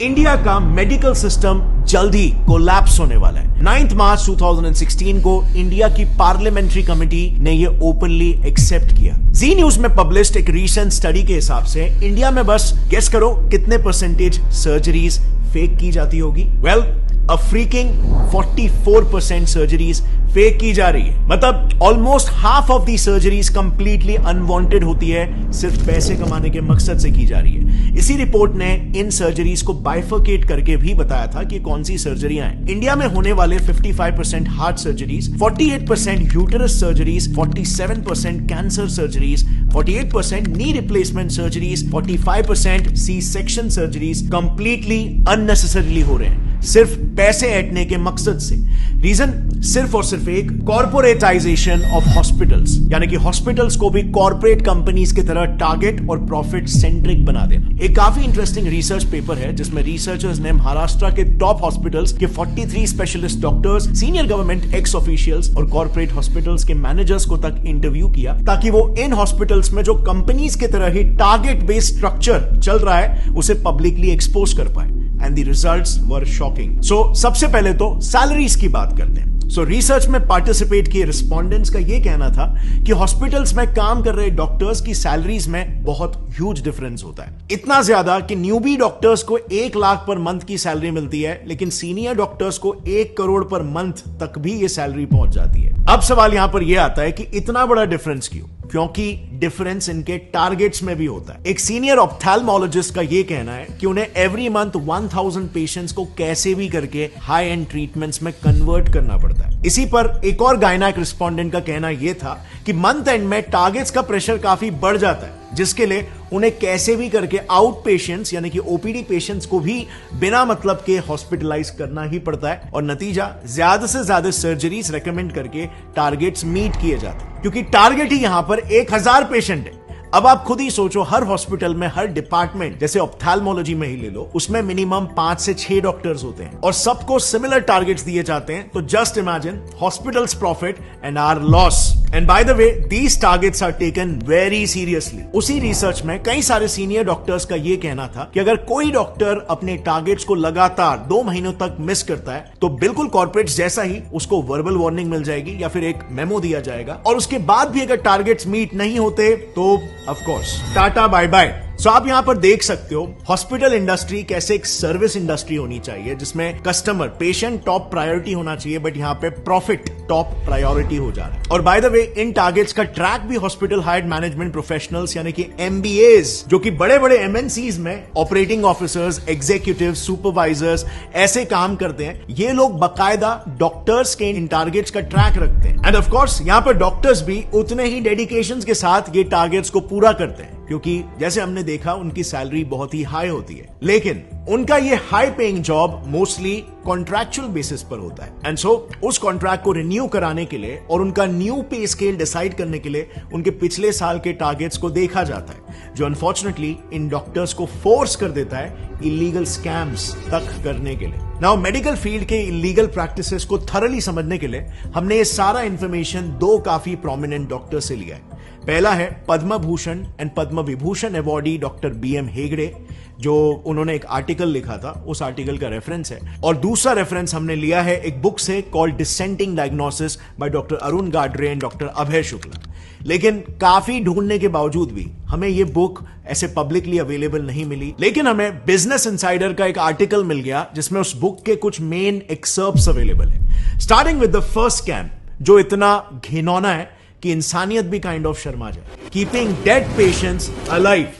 India का medical system जल्द ही collapse होने वाला है। 9 मार्च 2016 को इंडिया की पार्लियामेंट्री कमेटी ने ये ओपनली एक्सेप्ट किया। जी न्यूज में पब्लिश्ड एक रीसेंट स्टडी के हिसाब से इंडिया में बस गेस करो कितने परसेंटेज सर्जरीज फेक की जाती होगी। वेल, अ फ्रीकिंग 44% सर्जरीज फेक की जा रही है। मतलब almost half of the surgeries completely unwanted होती है, सिर्फ पैसे कमाने के मकसद से की जा रही है। इसी रिपोर्ट ने इन सर्जरीज को बाइफर्केट करके भी बताया था कि कौन सी सर्जरियां हैं। इंडिया में होने वाले 55% heart surgeries, 48% uterus surgeries, 47% cancer surgeries, 48% knee replacement surgeries, 45% C section surgeries completely unnecessarily हो रहे हैं, सिर्फ पैसे ऐंठने के मकसद से। रीजन सिर्फ और सिर्फ एक, कॉर्पोरेटाइजेशन ऑफ हॉस्पिटल्स, यानी कि हॉस्पिटल्स को भी कॉर्पोरेट कंपनीज की तरह टारगेट और प्रॉफिट सेंट्रिक बना देना। एक काफी इंटरेस्टिंग रिसर्च पेपर है जिसमें रिसर्चर्स ने महाराष्ट्र के टॉप हॉस्पिटल्स के 43 specialist doctors, senior government x officials और कॉर्पोरेट हॉस्पिटल्स के मैनेजर्स को तक इंटरव्यू किया, ताकि वो इन हॉस्पिटल्स में जो कंपनीज की तरह ही टारगेट बेस्ड स्ट्रक्चर चल रहा है उसे पब्लिकली एक्सपोज कर पाए। And the results were shocking. So, सबसे पहले तो सैलरीज की बात करते हैं। रिसर्च में पार्टिसिपेट किए रिस्पोंडेंट्स का यह कहना था कि हॉस्पिटल्स में काम कर रहे डॉक्टर्स की सैलरीज में बहुत ह्यूज डिफरेंस होता है। इतना ज्यादा कि न्यूबी डॉक्टर्स को 1 लाख पर मंथ की सैलरी मिलती है, लेकिन सीनियर डॉक्टर्स को 1 करोड़ पर मंथ तक भी ये सैलरी पहुंच जाती है। अब सवाल यहां पर यह आता है कि इतना बड़ा डिफरेंस क्यों? क्योंकि डिफरेंस इनके टारगेट्स में भी होता है। एक सीनियर ऑप्थेल्मोलॉजिस्ट का यह कहना है कि उन्हें एवरी मंथ 1000 पेशेंट्स को कैसे भी करके हाई एंड ट्रीटमेंट्स में कन्वर्ट करना पड़ता है। इसी पर एक और गायनेक रिस्पोंडेंट का कहना यह था कि मंथ एंड में टारगेट्स का प्रेशर काफी बढ़ जाता है, जिसके लिए उन्हें कैसे भी करके आउट पेशेंट्स यानी कि ओपीडी पेशेंट्स को भी बिना मतलब के हॉस्पिटलाइज करना ही पड़ता है, और नतीजा ज्यादा से ज्यादा सर्जरीज रेकमेंड करके टारगेट्स मीट किए जाते हैं, क्योंकि टारगेट ही यहां पर 1000 पेशेंट है। अब आप खुद ही सोचो, हर हॉस्पिटल में, हर डिपार्टमेंट, जैसे ऑप्थेल्मोलॉजी में ही ले लो, उसमें मिनिमम 5 से 6 डॉक्टर्स होते हैं और सबको सिमिलर टारगेट्स दिए जाते हैं। तो just imagine hospitals profit and our loss. And by the way, these targets are taken very seriously. उसी रिसर्च में कई सारे सीनियर डॉक्टर्स का यह कहना था कि अगर कोई डॉक्टर अपने टारगेट्स को लगातार 2 महीनों तक मिस करता है तो बिल्कुल कॉर्पोरेट्स जैसा ही उसको वर्बल वार्निंग मिल जाएगी या फिर एक मेमो दिया जाएगा, और उसके बाद भी अगर टारगेट्स मीट नहीं होते तो of course tata bye bye. So आप यहां पर देख सकते हो हॉस्पिटल इंडस्ट्री कैसे एक सर्विस इंडस्ट्री होनी चाहिए, जिसमें कस्टमर, पेशेंट टॉप प्रायोरिटी होना चाहिए, बट यहां पे प्रॉफिट टॉप प्रायोरिटी हो जा रहा है। और bye the way, in targets का ट्रैक भी हॉस्पिटल हायर्ड मैनेजमेंट प्रोफेशनल्स यानी कि एमबीएस, जो कि बड़े बड़े एमएनसीज में ऑपरेटिंग ऑफिसर्स, एग्जीक्यूटिव, सुपरवाइजर्स ऐसे काम करते हैं। ये लोग बकायदा डॉक्टर्स के इन टारगेट्स का ट्रैक रखते हैं, एंड ऑफ कोर्स यहां पर डॉक्टर्स भी उतने ही डेडिकेशन के साथ ये टारगेट्स को पूरा करते हैं, क्योंकि जैसे हमने देखा उनकी सैलरी बहुत ही हाई होती है। लेकिन उनका ये high paying job mostly contractual basis पर होता है, एंड सो उस कॉन्ट्रैक्ट को रिन्यू कराने के लिए और उनका न्यू पे स्केल डिसाइड करने के लिए उनके पिछले साल के टारगेट्स को देखा जाता है, जो अनफॉर्चुनेटली इन डॉक्टर्स को फोर्स कर देता है इलीगल स्कैम्स तक करने के लिए। नाउ, मेडिकल फील्ड के इलीगल प्रैक्टिसेस को थरली समझने के लिए हमने ये सारा इंफॉर्मेशन 2 काफी प्रोमिनेंट डॉक्टर से लिया है। पहला है Padma Bhushan and Padma Vibhushan awardee doctor BM Hegde, जो उन्होंने एक आर्टिकल लिखा था, उस आर्टिकल का रेफरेंस है। और दूसरा रेफरेंस हमने लिया है एक बुक से called dissenting diagnosis by doctor Arun Gadre and doctor Abhay Shukla. लेकिन काफी ढूंढने के बावजूद भी हमें यह बुक ऐसे पब्लिकली अवेलेबल नहीं मिली, लेकिन हमें बिजनेस इनसाइडर का एक आर्टिकल मिल गया जिसमें उस बुक के कुछ मेन एक्सर्प्ट्स अवेलेबल है। Starting with the first scam, जो इतना घिनौना है कि इंसानियत भी काइंड ऑफ शर्मा जाए। Keeping dead patients alive.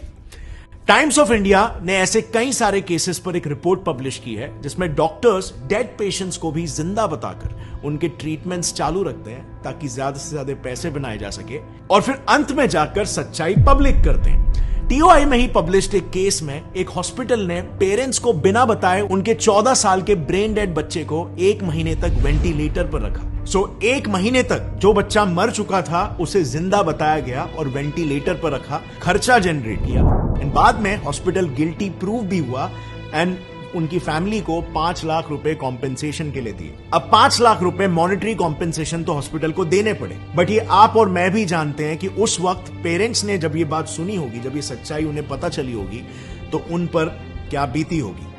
Times of India ने ऐसे कई सारे केसेस पर एक रिपोर्ट पब्लिश की है जिसमें डॉक्टर्स डेड पेशेंट्स को भी जिंदा बताकर उनके ट्रीटमेंट्स चालू रखते हैं, ताकि ज्यादा से ज्यादा पैसे बनाए जा सके, और फिर अंत में जाकर सच्चाई पब्लिक करते हैं। टीओआई में ही पब्लिश्ड एक केस में एक हॉस्पिटल ने पेरेंट्स को बिना बताए उनके 14 साल के ब्रेन डेड बच्चे को 1 महीने तक वेंटिलेटर पर रखा। 1 महीने तक जो बच्चा मर चुका था उसे जिंदा बताया गया और वेंटिलेटर पर रखा, खर्चा जनरेट किया, एंड बाद में हॉस्पिटल गिल्टी प्रूव भी हुआ, एंड उनकी फैमिली को 5 लाख रुपए कॉम्पेंसेशन के लिए दिए। अब 5 लाख रुपए मॉनेटरी कॉम्पेंसेशन तो हॉस्पिटल को देने पड़े, बट ये आप और मैं भी जानते हैं कि उस वक्त पेरेंट्स ने जब ये बात सुनी होगी, जब ये सच्चाई उन्हें पता चली होगी, तो उन पर क्या बीती होगी।